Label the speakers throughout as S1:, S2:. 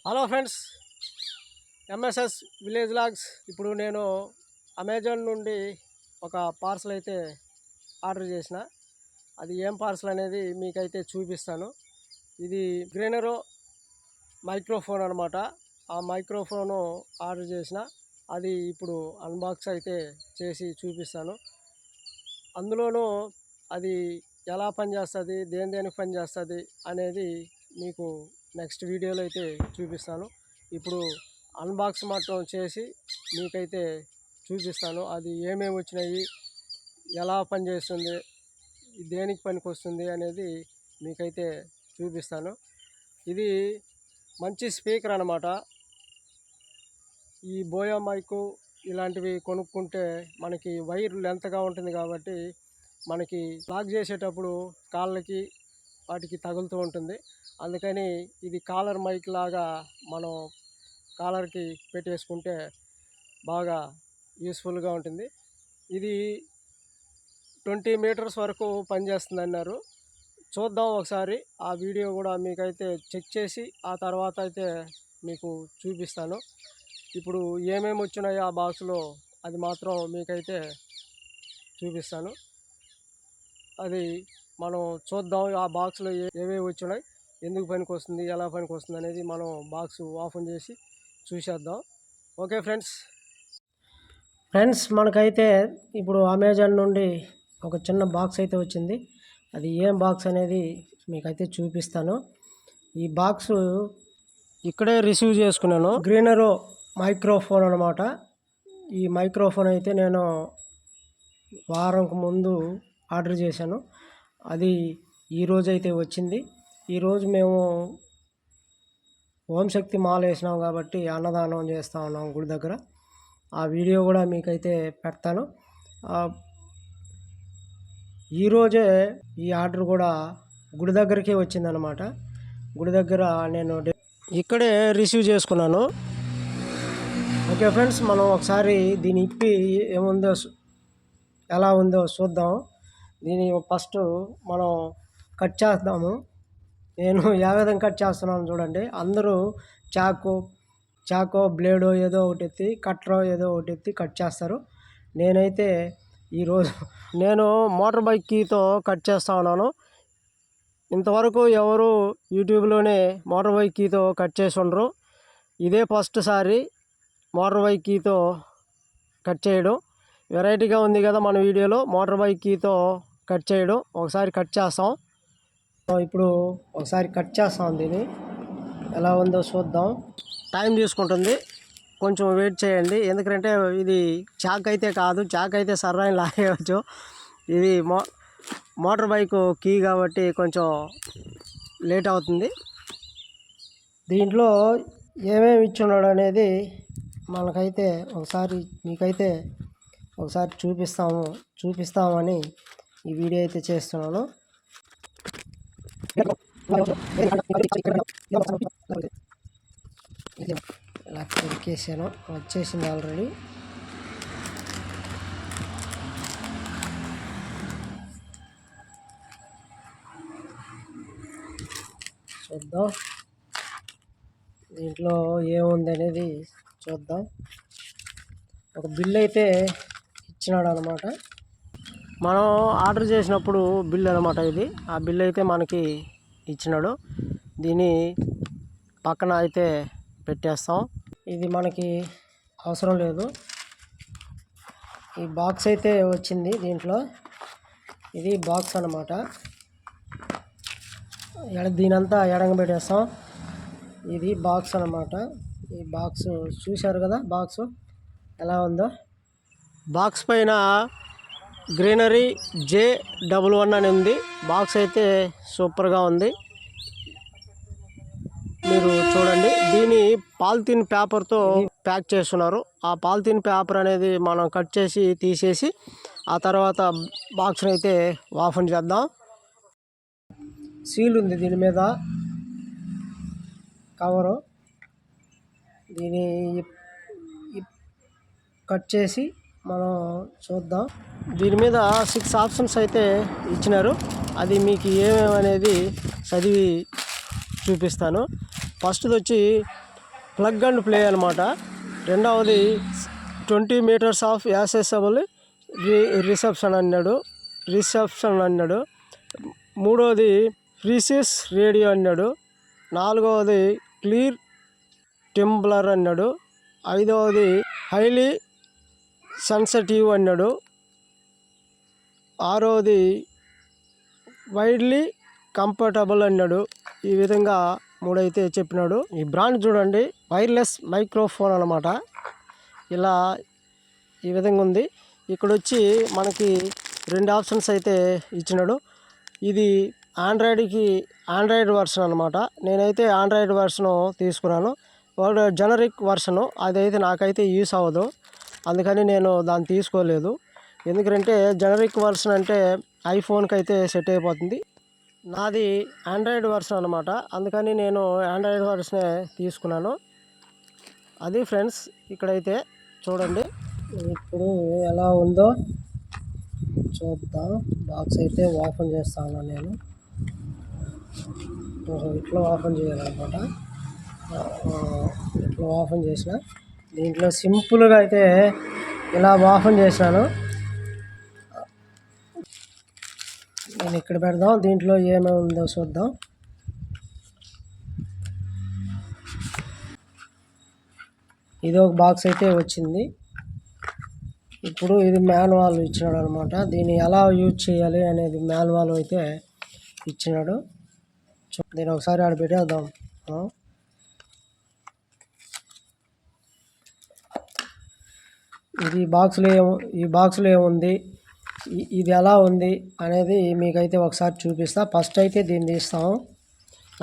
S1: Hello friends, MSS village logs. ఇప్పుడు నేను Amazon నుండి ఒక పార్సల్ అయితే ఆర్డర్ చేసిన. అది ఏం పార్సల్ అనేది మీకైతే చూపిస్తాను. ఇది గ్రీనరో మైక్రోఫోన్ అనమాట. ఆ మైక్రోఫోను ఆర్డర్ చేసిన. అది ఇప్పుడు అన్బాక్స్ అయితే చేసి చూపిస్తాను. అందులోనూ అది ఎలా పనిచేస్తుంది, దేనికి పనిచేస్తుంది అనేది మీకు నెక్స్ట్ వీడియోలో అయితే చూపిస్తాను. ఇప్పుడు అన్బాక్స్ మాత్రం చేసి మీకైతే చూపిస్తాను. అది ఏమేమి వచ్చినాయి, ఎలా పనిచేస్తుంది, దేనికి పనికి వస్తుంది అనేది మీకైతే చూపిస్తాను. ఇది మంచి స్పీకర్ అన్నమాట. ఈ బోయా మైకు ఇలాంటివి కొనుక్కుంటే మనకి వైర్ లెంత్గా ఉంటుంది కాబట్టి మనకి లాక్ చేసేటప్పుడు కాళ్ళకి వాటికి తగులుతూ ఉంటుంది. అందుకని ఇది కాలర్ మైక్ లాగా మనం కాలర్కి పెట్టేసుకుంటే బాగా యూస్ఫుల్గా ఉంటుంది. ఇది 20 మీటర్స్ వరకు పనిచేస్తుంది అన్నారు. చూద్దాం ఒకసారి. ఆ వీడియో కూడా మీకైతే చెక్ చేసి ఆ తర్వాత అయితే మీకు చూపిస్తాను. ఇప్పుడు ఏమేమి వచ్చినాయో ఆ బాక్స్లో అది మాత్రం మీకైతే చూపిస్తాను. అది మనం చూద్దాం. ఆ బాక్స్లో ఏవేవి వచ్చినాయి, ఎందుకు పనికి వస్తుంది, ఎలా పనికి వస్తుంది అనేది మనం బాక్స్ ఓపెన్ చేసి చూసేద్దాం. ఓకే ఫ్రెండ్స్, మనకైతే ఇప్పుడు అమెజాన్ నుండి ఒక చిన్న బాక్స్ అయితే వచ్చింది. అది ఏం బాక్స్ అనేది మీకైతే చూపిస్తాను. ఈ బాక్స్ ఇక్కడే రిసీవ్ చేసుకున్నాను. గ్రీనరో మైక్రోఫోన్ అనమాట. ఈ మైక్రోఫోన్ అయితే నేను వారంకు ముందు ఆర్డర్ చేశాను. అది ఈరోజు అయితే వచ్చింది. ఈరోజు మేము ఓం శక్తి మాల వేసినాం కాబట్టి అన్నదానం చేస్తూ ఉన్నాం గుడి దగ్గర. ఆ వీడియో కూడా మీకైతే పెడతాను. ఈరోజే ఈ ఆర్డర్ కూడా గుడి దగ్గరికే వచ్చిందనమాట. గుడి దగ్గర నేను ఇక్కడే రిసీవ్ చేసుకున్నాను. ఓకే ఫ్రెండ్స్, మనం ఒకసారి దీని ఇప్పి ఏముందో ఎలా ఉందో చూద్దాం. దీన్ని ఫస్ట్ మనం కట్ చేద్దాము. నేను ఏ విధంగా కట్ చేస్తున్నాను చూడండి. అందరూ చాకో బ్లేడో ఏదో ఒకటి ఎత్తి, కట్టరో ఏదో ఒకటి ఎత్తి కట్ చేస్తారు. నేనైతే ఈరోజు నేను మోటార్ బైక్ కీతో కట్ చేస్తూ ఉన్నాను. ఇంతవరకు ఎవరు యూట్యూబ్లోనే మోటార్ బైక్ కీతో కట్ చేసి ఉండరు. ఇదే ఫస్ట్ సారి మోటార్ బైక్ కీతో కట్ చేయడం. వెరైటీగా ఉంది కదా మన వీడియోలో మోటార్ బైక్ కీతో కట్ చేయడం. ఒకసారి కట్ చేస్తాం. ఇప్పుడు ఒకసారి కట్ చేస్తాం. దీన్ని ఎలా ఉందో చూద్దాం. టైం తీసుకుంటుంది, కొంచెం వెయిట్ చేయండి. ఎందుకంటే ఇది చాక్ అయితే కాదు, చాక్ అయితే సర్రాయిని లాగేయచ్చు. ఇది మోటార్ బైక్ కీ కాబట్టి కొంచెం లేట్ అవుతుంది. దీంట్లో ఏమేమి ఇచ్చున్నాడు అనేది మనకైతే మీకైతే ఒకసారి చూపిస్తామని ఈ వీడియో అయితే చేస్తున్నాను. ఇలా కొరికేసాను, వచ్చేసింది ఆల్రెడీ. చూద్దాం దీంట్లో ఏముంది అనేది చూద్దాం. ఒక బిల్ అయితే ఇచ్చినాడు అనమాట. మనం ఆర్డర్ చేసినప్పుడు బిల్ అనమాట ఇది. ఆ బిల్ అయితే మనకి ఇచ్చినాడు. దీన్ని పక్కన అయితే పెట్టేస్తాం. ఇది మనకి అవసరం లేదు. ఈ బాక్స్ అయితే వచ్చింది దీంట్లో. ఇది బాక్స్ అనమాట. దీనంతా ఎడంగా పెట్టేస్తాం. ఇది బాక్స్ అనమాట. ఈ బాక్స్ చూశారు కదా, బాక్స్ ఎలా ఉందో. బాక్స్ పైన గ్రీనరీ J11 అని ఉంది. బాక్స్ అయితే సూపర్గా ఉంది, మీరు చూడండి. దీని పాలిథిన్ పేపర్తో ప్యాక్ చేస్తున్నారు. ఆ పాలిథిన్ పేపర్ అనేది మనం కట్ చేసి తీసేసి ఆ తర్వాత బాక్స్ని అయితే ఓపెన్ చేద్దాం. సీల్ ఉంది దీని మీద, కవరు. దీన్ని కట్ చేసి మనం చూద్దాం. దీని మీద 6 ఆప్షన్స్ అయితే ఇచ్చినారు. అది మీకు ఏమేమి అనేది చదివి చూపిస్తాను. ఫస్ట్ది వచ్చి ప్లగ్ అండ్ ప్లే అనమాట. రెండవది 20 మీటర్స్ ఆఫ్ యాక్సెసబుల్ రిసెప్షన్ అన్నాడు. మూడవది ప్రీసియస్ రేడియో అన్నాడు. నాలుగవది క్లియర్ టెంబ్లర్ అన్నాడు. ఐదవది హైలీ సెన్సిటివ్ అన్నాడు. ఆరవది వైడ్లీ కంఫర్టబుల్ అన్నాడు. ఈ విధంగా 3 అయితే చెప్పినాడు. ఈ బ్రాండ్ చూడండి, వైర్లెస్ మైక్రోఫోన్ అనమాట. ఇలా ఈ విధంగా ఉంది. ఇక్కడ వచ్చి మనకి 2 ఆప్షన్స్ అయితే ఇచ్చినాడు. ఇది ఆండ్రాయిడ్ వర్షన్ అనమాట. నేనైతే ఆండ్రాయిడ్ వర్షన్ తీసుకున్నాను. వాడు జనరిక్ వర్షను, అదైతే నాకైతే యూస్ అవ్వదు, అందుకని నేను దాన్ని తీసుకోలేదు. ఎందుకంటే జనరిక్ వర్షన్ అంటే ఐఫోన్కి అయితే సెట్ అయిపోతుంది. నాది ఆండ్రాయిడ్ వర్షన్ అనమాట, అందుకని నేను ఆండ్రాయిడ్ వర్షనే తీసుకున్నాను. అది ఫ్రెండ్స్, ఇక్కడైతే చూడండి. ఇప్పుడు ఎలా ఉందో చూద్దాం. బాక్స్ అయితే ఓపెన్ చేస్తాను నేను. ఇట్లా ఓపెన్ చేయాలన్నమాట. ఇట్లా ఓపెన్ చేసిన దీంట్లో సింపుల్గా అయితే ఇలా ఓపెన్ చేసినాను. నేను ఇక్కడ పెడదాం, దీంట్లో ఏమేమి ఉందో చూద్దాం. ఇది ఒక బాక్స్ అయితే వచ్చింది. ఇప్పుడు ఇది మాన్యువల్ ఇచ్చినాడు అనమాట. దీన్ని ఎలా యూజ్ చేయాలి అనేది మాన్యువల్ అయితే ఇచ్చినాడు. దీన్ని ఒకసారి ఆడ పెట్టేద్దాం. ఈ బాక్స్లో ఏముంది, ఇది ఎలా ఉంది అనేది మీకైతే ఒకసారి చూపిస్తా. ఫస్ట్ అయితే దీన్ని తీస్తాము.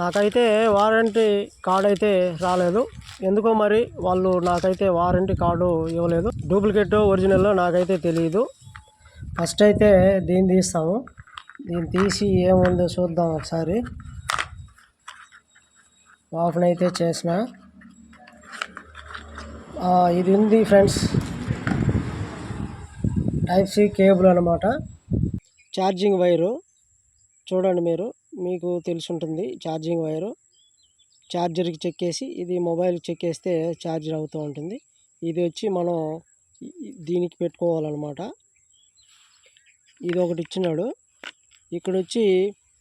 S1: నాకైతే వారంటీ కార్డు అయితే రాలేదు, ఎందుకో మరి వాళ్ళు నాకైతే వారంటీ కార్డు ఇవ్వలేదు. డూప్లికేట్ ఒరిజినల్ నాకైతే తెలియదు. ఫస్ట్ అయితే దీన్ని తీస్తాము. దీన్ని తీసి ఏముందో చూద్దాం ఒకసారి. ఓపెన్ అయితే చేసిన ఇది ఉంది ఫ్రెండ్స్, టైప్ సి కేబుల్ అనమాట. ఛార్జింగ్ వైరు చూడండి, మీకు తెలిసి ఉంటుంది. ఛార్జింగ్ వైరు ఛార్జర్కి చెక్కేసి, ఇది మొబైల్కి చెక్కేస్తే ఛార్జర్ అవుతూ ఉంటుంది. ఇది వచ్చి మనం దీనికి పెట్టుకోవాలన్నమాట. ఇది ఒకటి ఇచ్చినాడు. ఇక్కడ వచ్చి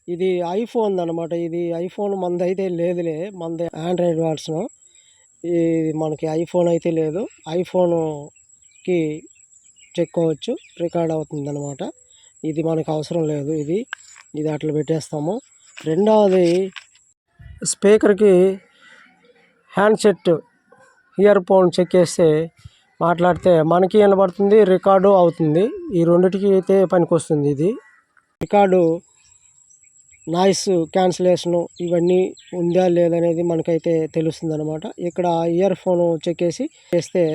S1: ఇది ఐఫోన్ అనమాట. ఇది ఐఫోన్ మనది అయితే లేదులే, మనది ఆండ్రాయిడ్ వర్షన్. ఇది మనకి ఐఫోన్ అయితే లేదు. ఐఫోన్కి చెక్కోవచ్చు, రికార్డ్ అవుతుంది అనమాట. ఇది మనకు అవసరం లేదు. ఇది అట్లా పెట్టేస్తాము. రెండవది స్పీకర్కి హ్యాండ్సెట్ ఇయర్ ఫోన్ చెక్కేస్తే మాట్లాడితే మనకి వినబడుతుంది, రికార్డు అవుతుంది. ఈ రెండిటికి అయితే పనికొస్తుంది. ఇది రికార్డు, నాయిస్ క్యాన్సిలేషను ఇవన్నీ ఉందా లేదనేది మనకైతే తెలుస్తుంది అనమాట. ఇక్కడ ఇయర్ ఫోన్ చెక్కేసి చేస్తే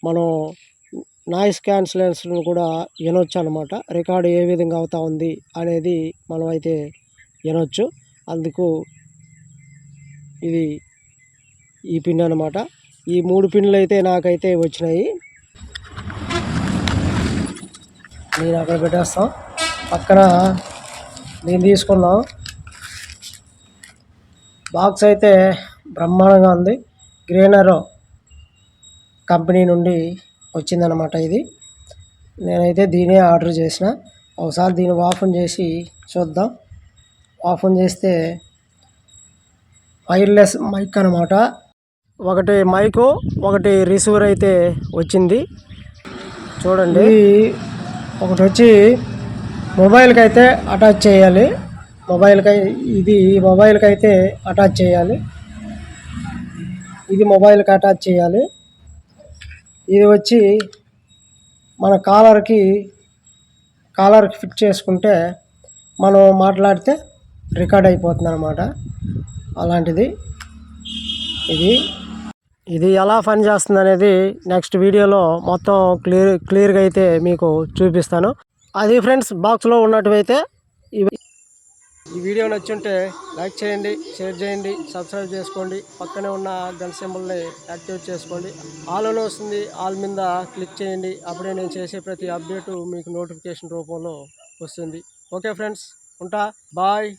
S1: మనం నాయిస్ క్యాన్సిలేషన్ కూడా వినొచ్చు అనమాట. రికార్డు ఏ విధంగా అవుతా ఉంది అనేది మనం అయితే వినొచ్చు. అందుకు ఇది ఈ పిన్ అనమాట. ఈ 3 పిన్లు అయితే నాకైతే వచ్చినాయి. నేను అక్కడ పెట్టేస్తాం. పక్కన నేను తీసుకున్నాం. బాక్స్ అయితే బ్రహ్మాండంగా ఉంది. గ్రీనరో కంపెనీ నుండి వచ్చిందనమాట. ఇది నేనైతే దీనే ఆర్డర్ చేసిన. ఒకసారి దీన్ని ఓపెన్ చేసి చూద్దాం. ఓపెన్ చేస్తే వైర్లెస్ మైక్ అనమాట. ఒకటి మైకు, ఒకటి రిసీవర్ అయితే వచ్చింది. చూడండి, ఒకటి వచ్చి మొబైల్కి అయితే అటాచ్ చేయాలి. ఇది మొబైల్కి అయితే అటాచ్ చేయాలి. ఇది మొబైల్కి అటాచ్ చేయాలి. ఇది వచ్చి మన కాలర్కి ఫిట్ చేసుకుంటే మనం మాట్లాడితే రికార్డ్ అయిపోతుంది అనమాట. అలాంటిది ఇది ఎలా పని చేస్తుంది అనేది నెక్స్ట్ వీడియోలో మొత్తం క్లియర్గా అయితే మీకు చూపిస్తాను. అది ఫ్రెండ్స్, బాక్స్లో ఉన్నట్టువైతే ఈ వీడియో నచ్చుంటే లైక్ చేయండి, షేర్ చేయండి, సబ్స్క్రైబ్ చేసుకోండి. పక్కనే ఉన్న గంట సింబల్ని యాక్టివేట్ చేసుకోండి. ఆల్ అని వస్తుంది, ఆల్ మీద క్లిక్ చేయండి. అప్పుడే నేను చేసే ప్రతి అప్డేటు మీకు నోటిఫికేషన్ రూపంలో వస్తుంది. ఓకే ఫ్రెండ్స్, ఉంటా, బాయ్.